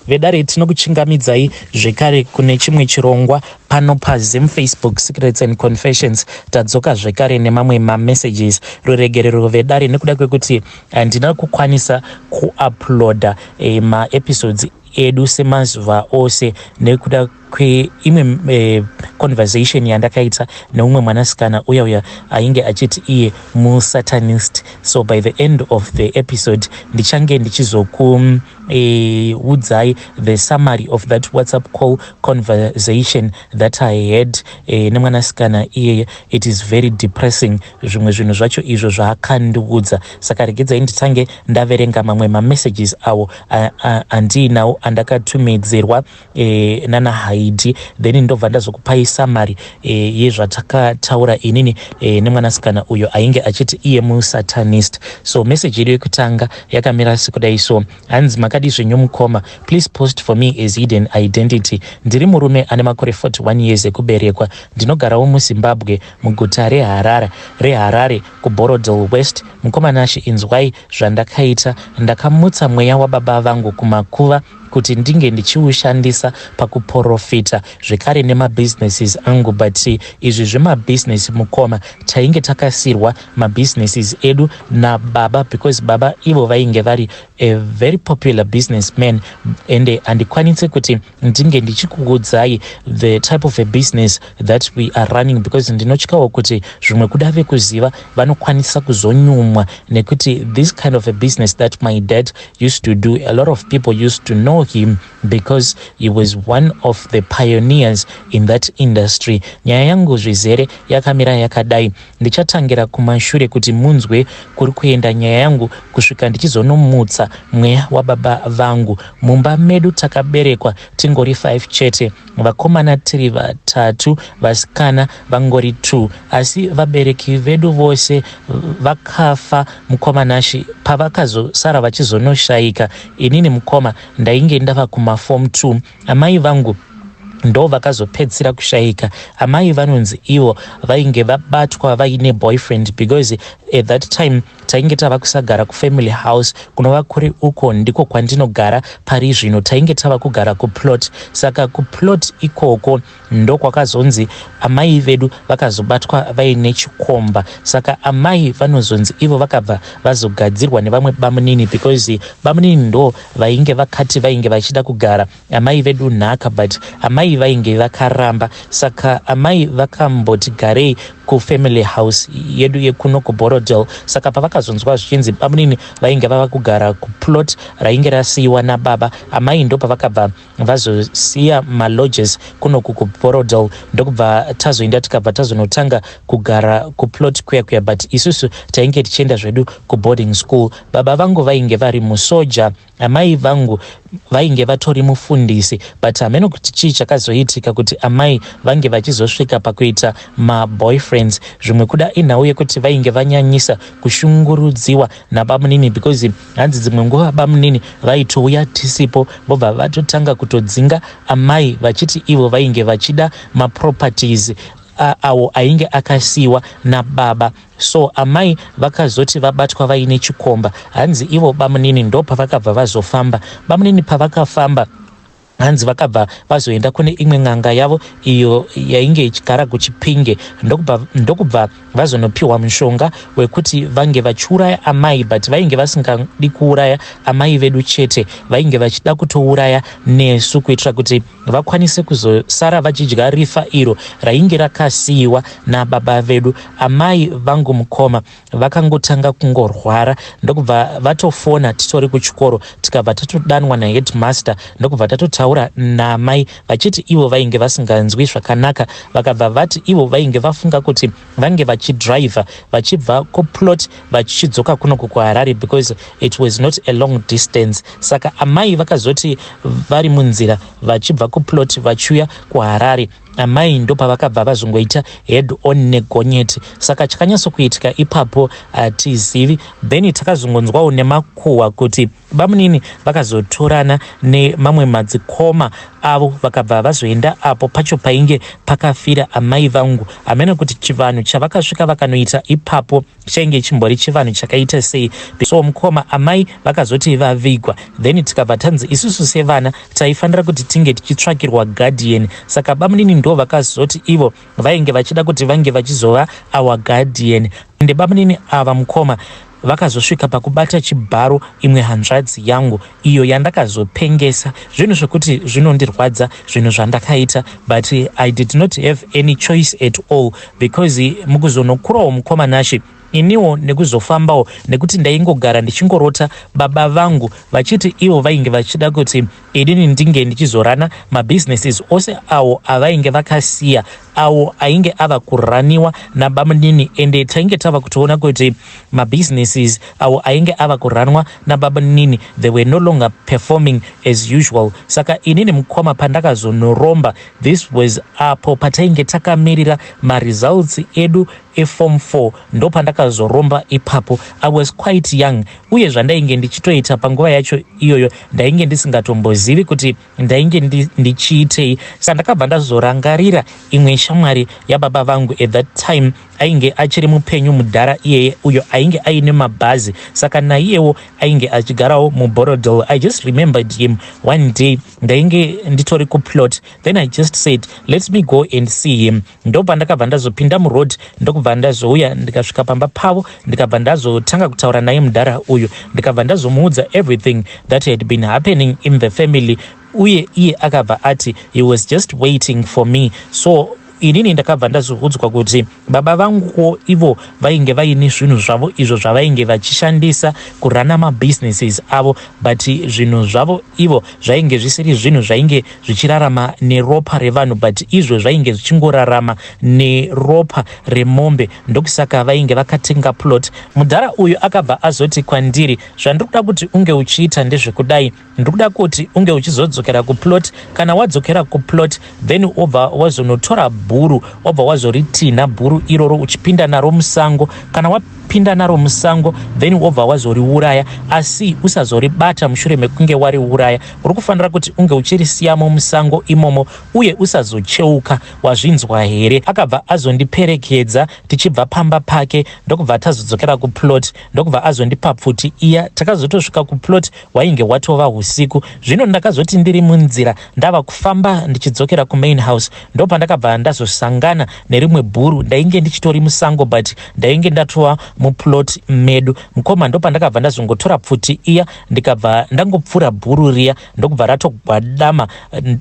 vedare tinokuchingamidzai zvekare kune chimwe chirongwa pano pazim Facebook Secrets and Confessions. Tadzoka zvekare nemamwe mamessages. Ruregerero vedare nekuda kwekuti ndina kukwanisa kuuploada maepisodes edu semazuva ose nekuda kweimwe conversation yandakaita neumwe mwanasikana uya ainge achiti iye musatanist. So by the end of the episode ndichange ndichizokuudzai the summary of that WhatsApp call conversation that I had nemwanasikana iyeye. It is very depressing zvimwe zvinhu zvacho izvo zvaakandiudza. Saka regedzai nditange ndaverenga mamwe mamessages awo andinawo andakatumidzirwa nana Haidi, then ndobva ndazokupai summary yezvatakataura inini nemwanasikana uyo ainge achiti iye musatanist. So message yedu yekutanga yakamira sekudai. So hanzi makadi zvenyu mukoma, please post for me as hidden identity. Ndiri murume ane makore 41 years ekuberekwa. Ndinogarawo muZimbabwe muguta reHarare kuBorodale West. Mukomanashi inzwai zvandakaita. Ndakamutsa mweya wababa vangu kumakuva kuti ndinge ndichiushandisa pakuprofita zvekare nemabusinesses angu. But izvi zvemabusiness mukoma tainge takasirwa mabusinesses edu nababa, because baba ivo vainge vari a very popular businessman, ende handikwanisi kuti ndinge ndichikuudzai the type of a business that we are running, because ndinotyawo kuti zvimwe kuda vekuziva vanokwanisa kuzonyumwa, nekuti this kind of a business that my dad used to do, a lot of people used to know him because he was one of the pioneers in that industry. Nyaya yangu zvizere yakamira yakadai. Ndichatangira kumashure kuti Munzwe kuri kuenda nyaya yangu kusvika ndichizonomutsa mweya wababa vangu. Mumba medu takaberekwa tingori 5 chete, vakomana tiri 3, vasikana vangori 2, asi vabereki vedu vose vakafa mukomanashi pavakazosara vachizonoshayika. Inini mukoma ndainge ndava kumaform 2. Amai vangu ndo vakazopedzisira kushayika. Amai vanonzi ivo vainge vabatwa vaine boyfriend, because at that time tainge tava kusagara kufamily house kunova kuri uko ndiko kwandinogara pari zvino. Tainge tava kugara kuplot, saka kuplot ikoko ndo kwakazonzi amai vedu vakazobatwa vaine chikomba. Saka amai vanozonzi ivo vakabva vazogadzirwa nevamwe bamunini, because bamunini ndo vainge vakati vainge vachida kugara amai vedu nhaka, but amai vainge vakaramba. Saka amai vakamboti garei kufamily house yedu yekuno kuBorodale. Saka pavakazonzwa zvichinzi bamunini vainge vava kugara kuplot rainge rasiyiwa nababa, amai ndo pavakabva vazosiya malodges kuno kuBorodale. Ndokubva tazoenda tikabva tazonotanga kugara kuplot kuya, but isusu tainge tichienda zvedu kuboarding school. Baba vangu vainge vari musoja, amai vangu vainge vatori mufundisi, but hameno kuti chii chakazoitika kuti amai vange vachizosvika pakuita maboyfriends. Zvimwe kuda inhau yekuti vainge vanyanyisa kushungurudziwa nabamunini, because hanzi dzimwe nguva bamunini vaitouya tisipo vobva vatotanga kutodzinga amai vachiti ivo vainge vachida maproperties awo ainge akasiyiwa nababa. So amai vakazoti vabatwa vaine chikomba. Hanzi ivo bamunini ndo pavakabva vazofamba. Bamunini pavakafamba hanzi vakabva vazoenda kune imwe n'anga yavo iyo yainge ichigara kuChipinge. Ndokubva vazonopiwa mushonga wekuti vange vachiuraya amai, but vainge vasingadi kuuraya amai vedu chete, vainge vachida kutouraya nesu kuitira kuti vakwanise kuzosara vachidya rifa iro rainge rakasiyiwa nababa vedu. Amai vangu mukoma vakangotanga kungorwara, ndokubva vatofona titori kuchikoro, tikabva tatodanwa naheadmaster. Ndokubva tatotaura namai vachiti ivo vainge vasinganzwi zvakanaka, vakabva vati ivo vainge vafunga kuti vange vachidriva vachibva kuplot vachidzoka kuno kuHarare, because it was not a long distance. Saka amai vakazoti vari munzira vachibva kuplot vachiuya kuHarare, amai ndo pavakabva vazongoita head on negonyeti. Saka chakanyatsokuitika ipapo hatizivi. Then takazongonzwawo nemakuhwa kuti bamunini vakazotorana nemamwe madzikoma avo vakabva vazoenda apo pacho painge pakafira amai vangu, amene kuti chivanhu chavakasvika vakanoita ipapo chainge chimbori chivanhu chakaita sei. So mukoma amai vakazoti vavigwa, then tikabva tanzi isusu sevana taifanira kuti tinge tichitsvakirwa guardian. Saka bamunini ndo vakazoti ivo vainge vachida kuti vange vachizova our guardian. Ende bamunini ava mukoma vakazosvika pakubata chibharo imwe hanzvadzi yangu iyo yandakazopengesa, zvinhu zvokuti zvinondirwadza zvinhu zvandakaita, but I did not have any choice at all, because mukuzonokurawo mukoma nashe iniwo nekuzofambawo, nekuti ndaingogara ndichingorota baba vangu vachiti ivo vainge vachida kuti inini ndinge ndichizorana mabusinesses ose awo avainge vakasiya, awo ainge ava kuraniwa nabamunini. Ende tainge tava kutoona kuti mabusinesses awo ainge ava kuranwa nabamunini, they were no longer performing as usual. Saka inini mukoma pandakazonoromba, this was apo patainge takamirira results edu eform 4, ndo pandakazoromba ipapo. I was quite young, uye zvandainge ndichitoita panguva yacho iyoyo ndainge ndisingatombozivi kuti ndainge ndichiitei. Saka ndakabva ndazorangarira imwe shamwari yababa vangu at that time ainge achiri mupenyu mudhara iyeye, uyo ainge aine mabhazi, saka naiyewo ainge achigarawo muborodol. I just remembered him one day, ndainge nditori kuplot, then I just said let me go and see him. Ndo pandakabva ndazopinda muroad, ndokubva ndazouya ndikasvika pamba pavo, ndikabva ndazotanga kutaura naye mudhara uyu, ndikabva ndazomuudza everything that had been happening in the family, uye iye akabva ati he was just waiting for me. So inini ndakabva ndazoudzwa kuti baba vangu ivo vainge vaine zvinhu zvavo izvo zvavainge vachishandisa kurana mabusinesses avo, but zvinhu zvavo ivo zvainge zvisiri zvinhu zvainge zvichirarama neropa revanhu, but izvo zvainge zvichingorarama neropa remombe. Ndokusaka vainge vakatenga plot. Mudhara uyu akabva azoti kwandiri, zvandiri kuda kuti unge uchiita ndezvekudai, ndiri kuda kuti unge uchizodzokera kuplot. Kana wadzokera kuplot, then obva wazonotora bhuru, obva wazoritinha bhuru iroro uchipinda naro musango. Kana wapinda naro musango, then obva wazoriuraya, asi usazoribata mushure mekunge wariuraya. Uri kufanira kuti unge uchirisiyamo musango imomo, uye usazocheuka. Wazvinzwa here? Akabva azondiperekedza tichibva pamba pake, ndokubva tazodzokera kuplot, ndokubva azondipa pfuti iya. Takazotosvika kuplot wainge watova usiku. Zvino ndakazoti ndiri munzira ndava kufamba ndichidzokera kumain house, ndo pandakabva ndazosangana nerimwe bhuru. Ndainge ndichitori musango, but ndainge ndatova muplot medu. Mukoma ndo pandakabva ndazongotora pfuti iya, ndikabva ndangopfura bhuru riya, ndokubva ratogwadama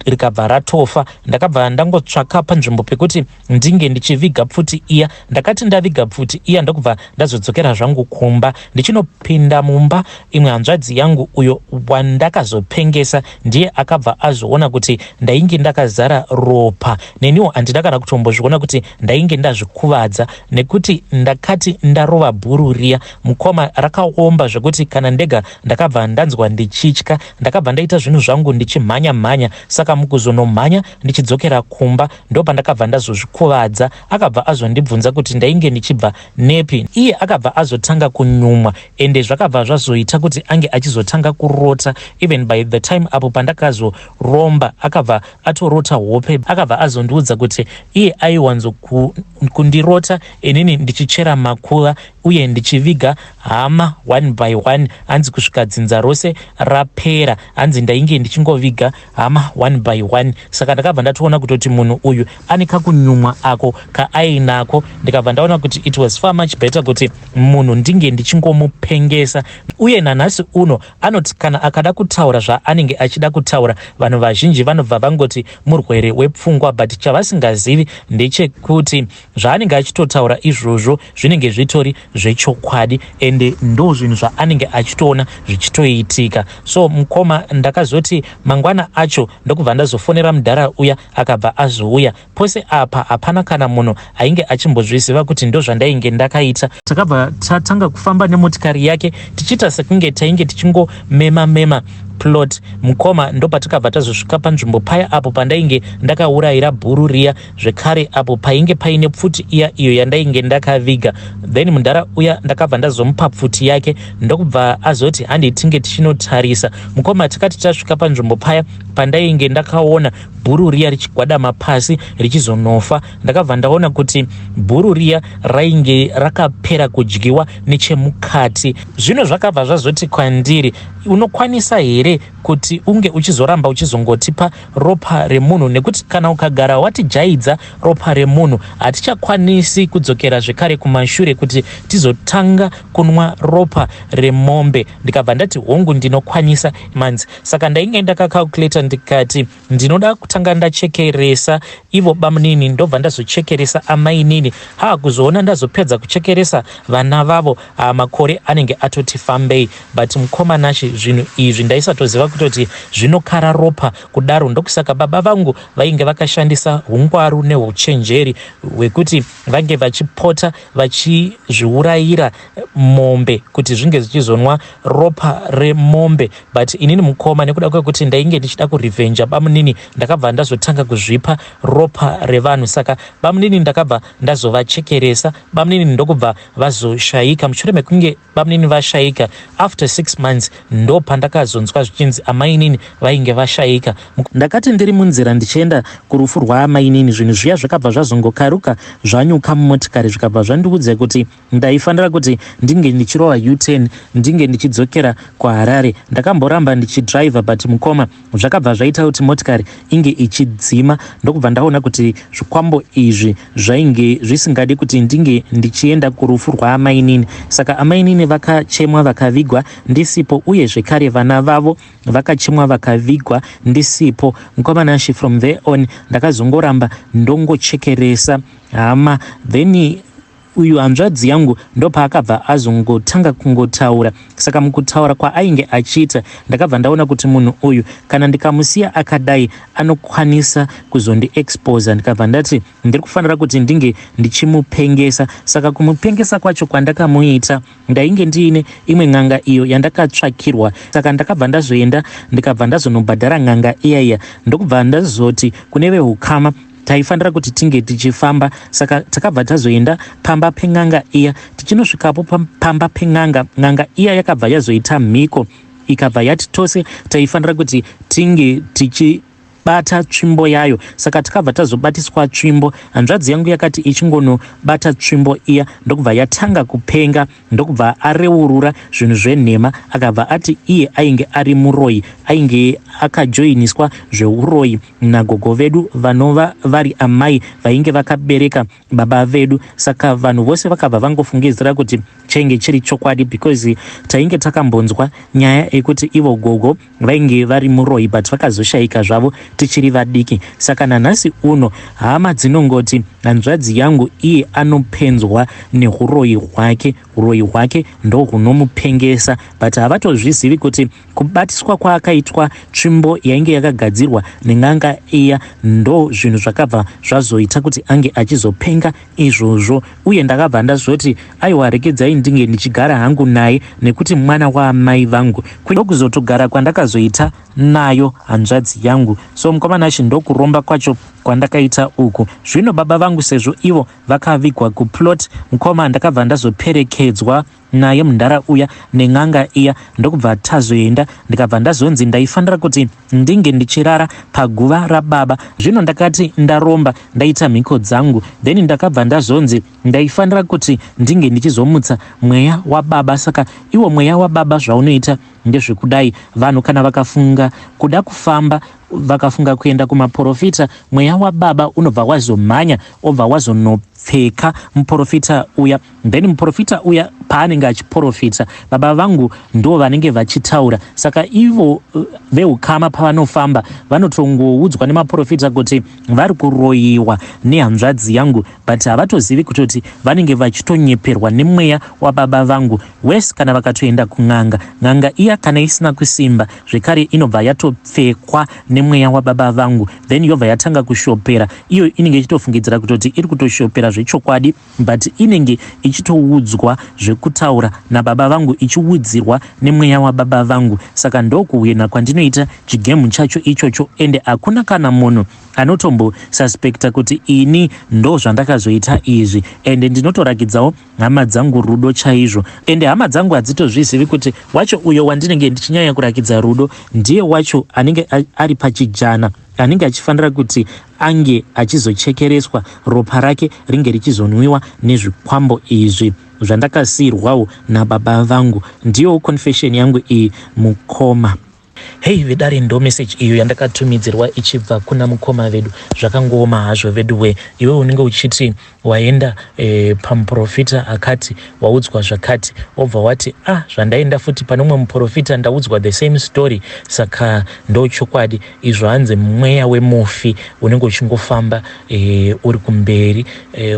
rikabva ratofa. Ndakabva ndangotsvaka panzvimbo pekuti ndinge ndichiviga pfuti iya. Ndakati ndaviga pfuti iya, ndokubva ndazodzokera zvangu kumba. Ndichinopinda mumba, imwe hanzvadzi yangu uyo wandakazopengesa ndiye akabva azoona kuti ndainge ndakazara ropa. Neniwo handina kana kutombozviona kuti ndainge ndazvikuvadza, nekuti ndakati ndarova bhuru riya, mukoma rakaomba zvekuti kana ndega ndakabva ndanzwa ndichitya. Ndakabva ndaita zvinhu zvangu ndichimhanya-mhanya. Saka mukuzonomhanya ndichidzokera kumba, ndo pandakabva ndazozvikuvadza. Akabva azondibvunza kuti ndainge ndichibva nepi. Iye akabva azotanga kunyumwa, ende zvakabva zvazoita kuti ange achizotanga kurota. Even by the time apo pandakazoromba, akabva atorota hope. Akabva azondiudza kuti iye aiwanzo kundirota inini ndichichera makuva, uye ndichiviga hama one by one. Hanzi kusvika dzinza rose rapera, hanzi ndainge ndichingoviga hama one by one. Saka ndakabva ndatoona kutoti munhu uyu ane kakunyumwa ako kaainako. Ndikabva ndaona kuti it was far much better kuti munhu ndinge ndichingomupengesa. Uye nanhasi uno anoti kana akada kutaura zvaanenge achida kutaura, vanhu vazhinji vanobva vangoti murwere wepfungwa, but chavasingazivi ndechekuti zvaanenge achitotaura izvozvo zvinenge zvitori zvechokwadi, ende ndo zvinhu zvaanenge achitoona zvichitoitika. So mukoma ndakazoti mangwana acho ndokubva ndazofonera mudhara uya, akabva azouya. Pose apa hapana kana munhu ainge achimbozviziva kuti ndo zvandainge ndakaita. Takabva tatanga kufamba nemotikari yake tichiita sekunge tainge tichingomema-mema plot. Mukoma ndo patakabva tazosvika panzvimbo paya apo pandainge ndakaurayira bhuru riya, zvekare apo painge paine pfuti iya iyo yandainge ndakaviga. Then mundara uya ndakabva ndazomupa pfuti yake, ndokubva azoti handi tinge tichinotarisa. Mukoma tikati tasvika panzvimbo paya pandainge ndakaona bhuru riya richigwadama pasi richizonofa, ndakabva ndaona kuti bhuru riya rainge rakapera kudyiwa nechemukati. Zvino zvakabva zvazoti kwandiri, unokwanisa here kuti unge uchizoramba uchizongotipa ropa remunhu, nekuti kana ukagara watijaidza ropa remunhu hatichakwanisi kudzokera zvekare kumashure kuti tizotanga kunwa ropa remombe. Ndikabva ndati hongu ndinokwanisa manzi. Saka ndainge ndakakalkuleta ndikati ndinoda kutanga ndachekeresa ivo bamunini, ndobva ndazochekeresa amainini. Kuzoona ndazopedza kuchekeresa vana vavo makore anenge atoti fambei. But mukomanashi zvinhu izvi ndaisatoziva kutoti zvinokara ropa kudaro. Ndokusaka baba vangu vainge vakashandisa hungwaru nehuchenjeri hwekuti vange vachipota vachizviurayira mombe kuti zvinge zvichizonwa ropa remombe. But inini mukoma, nekuda kwekuti ndainge ndichida kurivenja bamunini, ndakabva ndazotanga kuzvipa ropa revanhu. Saka bamunini ndakabva ndazovachekeresa. Bamunini ndokubva vazoshayika. Mushure mekunge bamunini vashayika, after 6 months ndo pandakazonzwa zvichinzi amainini vainge vashayika. Ndakati ndiri munzira ndichienda kurufu rwaamainini, zvinhu zviya zvakabva zvazongokaruka zvanyuka mumotikari, zvikabva zvandiudza kuti ndaifanira kuti ndinge ndichirova U10 ndinge ndichidzokera kuHarare. Ndakamboramba ndichidhiraivha, but mukoma zvakabva zvaita kuti motikari inge ichidzima. Ndokubva ndaona kuti zvikwambo izvi zvainge zvisingadi kuti ndinge ndichienda kurufu rwaamainini. Saka amainini vakachemwa vakavigwa ndisipo, uye zvekare vana vavo vakachemwa vakavigwa ndisipo. Mukomanashi from there on ndakazongoramba ndongochekeresa hama. Then uyu hanzvadzi yangu ndo paakabva azongotanga kungotaura. Saka mukutaura kwaainge achiita ndakabva ndaona kuti munhu uyu kana ndikamusiya akadai anokwanisa kuzondiexposa. Ndikabva ndati ndiri kufanira kuti ndinge ndichimupengesa. Saka kumupengesa kwacho kwandakamuita ndainge ndiine imwe n'anga iyo yandakatsvakirwa. Saka ndakabva ndazoenda ndikabva ndazonobhadhara n'anga iyaiya. Ndokubva ndazoti kune vehukama taifanira kuti tinge tichifamba. Saka takabva tazoenda pamba peng'anga iya. Tichinosvikapo pamba peng'anga, n'anga iya yakabva yazoita mhiko, ikabva yati tose taifanira kuti tinge tichibata tsvimbo yayo. Saka takabva tazobatiswa tsvimbo. Hanzvadzi yangu yakati ichingonobata tsvimbo iya ndokubva yatanga kupenga, ndokubva areurura zvinhu zvenhema. Akabva ati iye ainge ari muroyi, ainge akajoiniswa zveuroyi nagogo vedu vanova vari amai vainge vakabereka baba vedu. Saka vanhu vose vakabva vangofungidzira kuti chainge chiri chokwadi, because tainge takambonzwa nyaya yekuti ivo gogo vainge vari muroyi, but vakazoshayika zvavo tichiri vadiki. Saka nanhasi uno hama dzinongoti hanzvadzi yangu iye anopenzwa neuroyi hwake. Uroyi hwake ndo hunomupengesa, but havatozvizivi kuti kubatiswa kwaakaitwa tsvimbo yainge yakagadzirwa nen'anga iya ndo zvinhu zvakabva zvazoita kuti ange achizopenga izvozvo. Uye ndakabva ndazoti aiwa, rekedzai ndinge ndichigara hangu naye, nekuti mwana waamai vangu ndokuzotogara kwandakazoita nayo hanzvadzi yangu. So mukomanashi ndokuromba kwacho kwandakaita uku. Zvino baba vangu sezvo ivo vakavigwa kuplot, mukoma ndakabva ndazoperekedzwa naye mundara uya nen'anga iya. Ndokubva tazoenda ndikabva ndazonzi ndaifanira kuti ndinge ndichirara paguva rababa. Zvino ndakati ndaromba ndaita mhiko dzangu, then ndakabva ndazonzi ndaifanira kuti ndinge ndichizomutsa mweya wababa. Saka iwo mweya wababa zvaunoita ndezvekudai, vanhu kana vakafunga kuda kufamba vakafunga kuenda kumaprofita, mweya wababa unobva wazomhanya obva wazonopfeka muprofita uya. Then muprofita uya paanenge achiprofita, baba vangu ndo vanenge vachitaura. Saka ivo vehukama pavanofamba vanotongoudzwa nemaprofita kuti vari kuroyiwa nehanzvadzi yangu, but havatozivi kutoti vanenge vachitonyeperwa nemweya wababa vangu. Wesi kana vakatoenda kun'anga, n'anga iya kana isina kusimba zvekare inobva yatopfekwa nemweya wababa vangu, then yobva yatanga kushopera. Iyo inenge ichitofungidzira kutoti iri kutoshopera zvechokwadi, but inenge ichitoudzwa zvekutaura nababa vangu, ichiudzirwa nemweya wababa vangu. Saka ndokuwina kwandinoita chigemu chacho ichocho, ende hakuna kana munhu anotombosuspekta kuti ini ndo zvandakazoita izvi, ende ndinotorakidzawo hama dzangu rudo chaizvo, ende hama dzangu hadzitozvizivi kuti wacho uyo wandinenge ndichinyanya kurakidza rudo ndiye wacho anenge ari pachijana, anenge achifanira kuti ange achizochekereswa, ropa rake ringe richizonwiwa nezvikwambo izvi zvandakasiyirwawo nababa vangu. Ndiyo confession yangu iyi mukoma. Hei vedare, ndo message iyo yandakatumidzirwa ichibva kuna mukoma vedu. Zvakangoma hazvo vedu we, iwe unenge uchiti waenda pamuprofita akati, waudzwa zvakati, obva wati zvandaenda futi pane mumwe muprofita ndaudzwa the same story. Saka ndo chokwadi, izvo hanzi mweya wemufi unenge uchingofamba uri kumberi,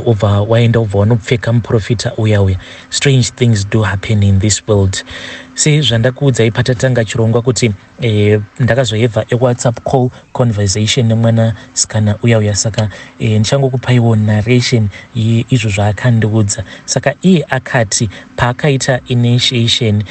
obva waenda obva wanopfeka muprofita uya. Strange things do happen in this world. Zvandakuudzai patatanga chirongwa kuti ndakazoyevha WhatsApp call conversation nemwanasikana uya. Saka ndichangokupaiwo narration izvo zvaakandiudza. Saka iye akati paakaita initiation,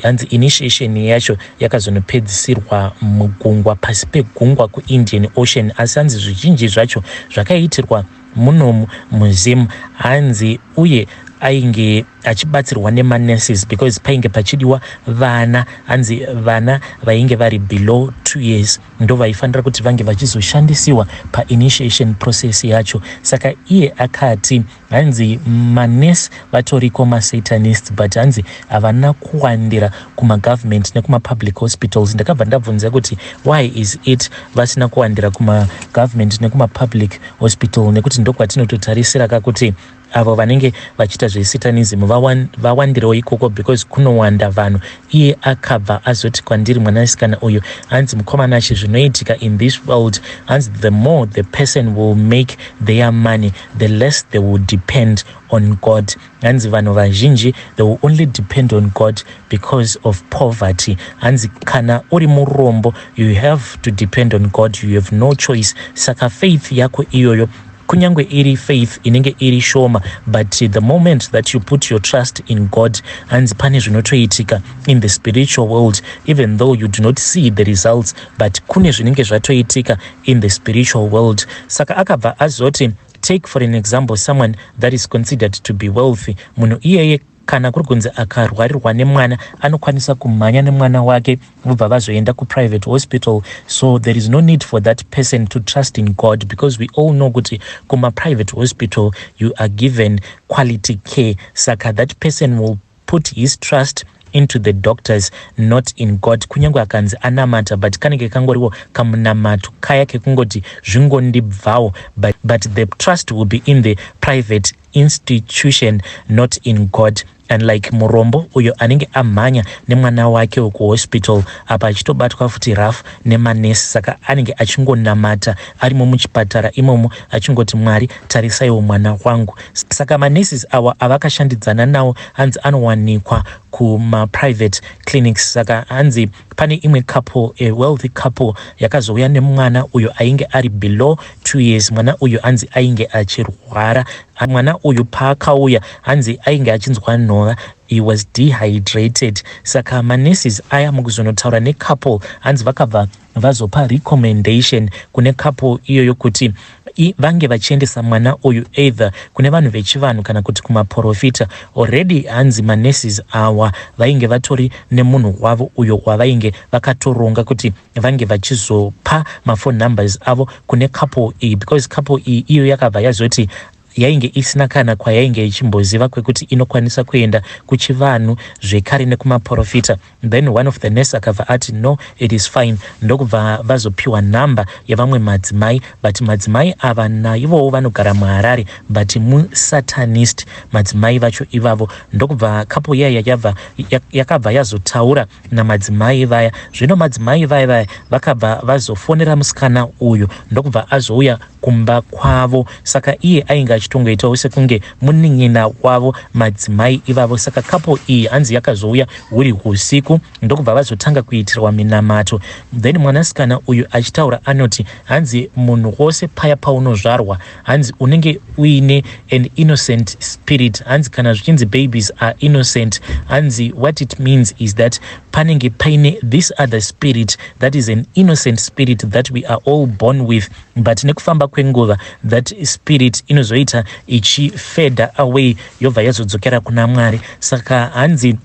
hanzi initiation yacho yakazonopedzisirwa mugungwa, pasi pegungwa kuIndian Ocean, asi hanzi zvizhinji zvacho zvakaitirwa munomu muzimu, hanzi uye ainge achibatsirwa nemanurses because painge pachidiwa vana, hanzi vana vainge vari below 2 years ndo vaifanira kuti vange vachizoshandisiwa painitiation process yacho. Saka iye akati hanzi manurse vatoriko masatanist, but hanzi havana kuwandira kumagovernment nekumapublic hospitals. Ndakabva ndabvunza kuti why is it vasina kuwandira kumagovernment nekumapublic hospital, nekuti ndokwatinototarisira kakuti avo vanenge vachiita zvesatanism vawandirewo ikoko because kunowanda vanhu. Iye akabva azoti kwandiri, mwanasikana uyu, hanzi mukomana achi, zvinoitika in this world, hanzi the more the person will make their money, the less they will depend on God. Hanzi vanhu vazhinji they will only depend on God because of poverty. Hanzi kana uri murombo, you have to depend on God, you have no choice. Saka faith yako iyoyo, kunyangwe iri faith inenge iri shoma, but the moment that you put your trust in God, hanzi pane zvinotoitika in the spiritual world, even though you do not see the results, but kune zvinenge zvatoitika in the spiritual world. Saka akabva azoti, take for an example someone that is considered to be wealthy. Munhu iyeye kana kuri kunzi akarwarirwa nemwana, anokwanisa kumhanya nemwana wake vobva vazoenda kuprivate hospital. So there is no need for that person to trust in God, because we all know kuti kuma-private hospital you are given quality care. Saka that person will put his trust into the doctors, not in God. Kunyange akanzi anamata, but kanenge kangoriwo kamunamato kaya kekungoti zvingondibvawo, but the trust will be in the private institution, not in God. And like murombo uyo anenge amhanya nemwana wake kuhospital, apa achitobatwa futi rafu nemanesi. Saka anenge achingonamata arimo muchipatara imomo achingoti, Mwari tarisaiwo mwana wangu. Saka manesi awa avakashandidzana nawo hanzi anowanikwa kuma-private clinics. Saka hanzi pane imwe couple, a wealthy couple, yakazouya nemwana uyo ainge ari below 2 years. Mwana uyo hanzi ainge achirwara. Mwana uyu paakauya hanzi ainge achinzwa nhova, he was dehydrated. Saka manurses aya mukuzonotaura necouple, hanzi vakabva vazopa recommendation kune couple iyoyo kuti vange vachiendesa mwana uyu either kune vanhu vechivanhu kana kuti kumaprofita. Already hanzi manurses awa vainge vatori nemunhu wavo uyo wavainge vakatoronga kuti vange vachizopa mafone numbers avo kune couple iyi, because couple iyi iyo yakabva yazoti yainge isina kana kwayainge ichimboziva kwekuti inokwanisa kuenda kuchivanhu zvekare nekumaprofita. Then one of the nurse akabva ati no, it is fine. Ndokubva vazopiwa namba yevamwe madzimai, but madzimai ava naivowo vanogara muHarare, but musatanist madzimai vacho ivavo. Ndokubva kapo yaya yakabva yazotaura namadzimai vaya. Zvino madzimai vaya vakabva vazofonera musikana uyu, ndokubva azouya kumba kwavo. Saka iye ainge vachitongoitawo sekunge munin'ina wavo madzimai ivavo. Saka couple iyi hanzi yakazouya huri usiku ndokubva vazotanga kuitirwa minamato. Then mwanasikana uyu achitaura anoti hanzi munhu wose paya paunozvarwa hanzi unenge uine an innocent spirit. Hanzi kana zvichinzi babies are innocent, hanzi what it means is that panenge paine this other spirit that is an innocent spirit that we are all born with, but nekufamba kwenguva that spirit inozoita ichifeda away yobva yazodzokera kuna Mwari. Saka hanzi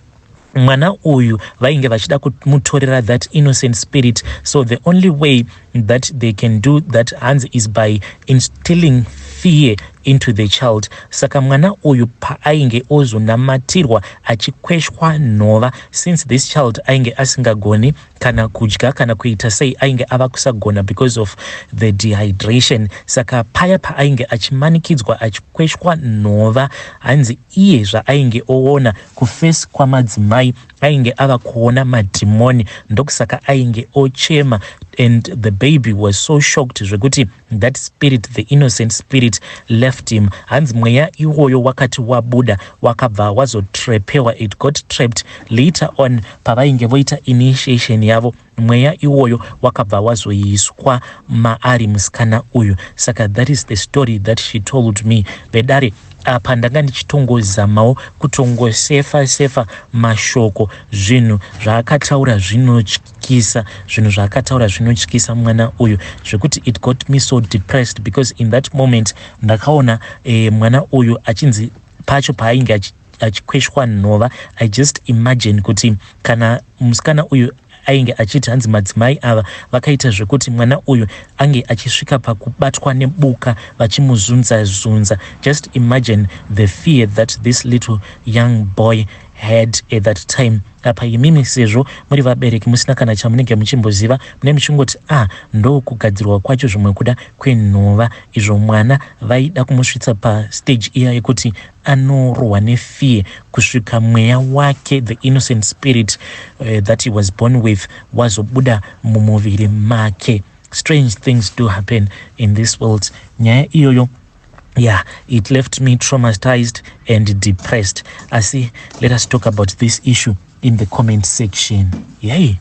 mwana uyu vainge vachida kumutorera that innocent spirit, so the only way that they can do that hanzi is by instilling fear into the child. Saka mwana uyu paainge ozonamatirwa achikweshwa nhova, since this child ainge asingagoni kana kudya kana kuita sei, ainge ava kusagona because of the dehydration. Saka paya paainge achimanikidzwa achikweshwa nhova, hanzi iye zvaainge oona kufesi kwamadzimai ainge ava kuona madhimoni, ndokusaka ainge ochema, and the baby was so shocked zvekuti that spirit, the innocent spirit, left him. Hanzi mweya iwoyo wakati wabuda wakabva wazotrepewa, it got trapped. Later on pavainge voita initiation yavo, mweya iwoyo wakabva wazoiswa maari musikana uyu. Saka that is the story that she told me. Vedare apa ndanga ndichitongozamawo kutongosefa mashoko, zvinhu zvaakataura zvinotyisa, zvinhu zvaakataura zvinotyisa mwana uyu, zvekuti it got me so depressed, because in that moment ndakaona mwana uyu achinzi pacho paainge achikweshwa nhova, I just imagine kuti kana musikana uyu ainge achiti hanzi madzimai ava vakaita zvekuti mwana uyu ange achisvika pakubatwa nebuka vachimuzunza. Just imagine the fear that this little young boy had at that time. Apa imimi sezvo muri vabereki musina kana chamunenge muchimboziva, mune muchingoti ndo kugadzirwa kwacho zvimwe kuda kwenhova, izvo mwana vaida kumusvitsa pastage iya yekuti anorohwa nefear kusvika mweya wake, the innocent spirit that he was born with, wazobuda mumuviri make. Strange things do happen in this world. Nyaya iyoyo, yeah, it left me traumatized and depressed. Asi, let us talk about this issue in the comment section. Yay.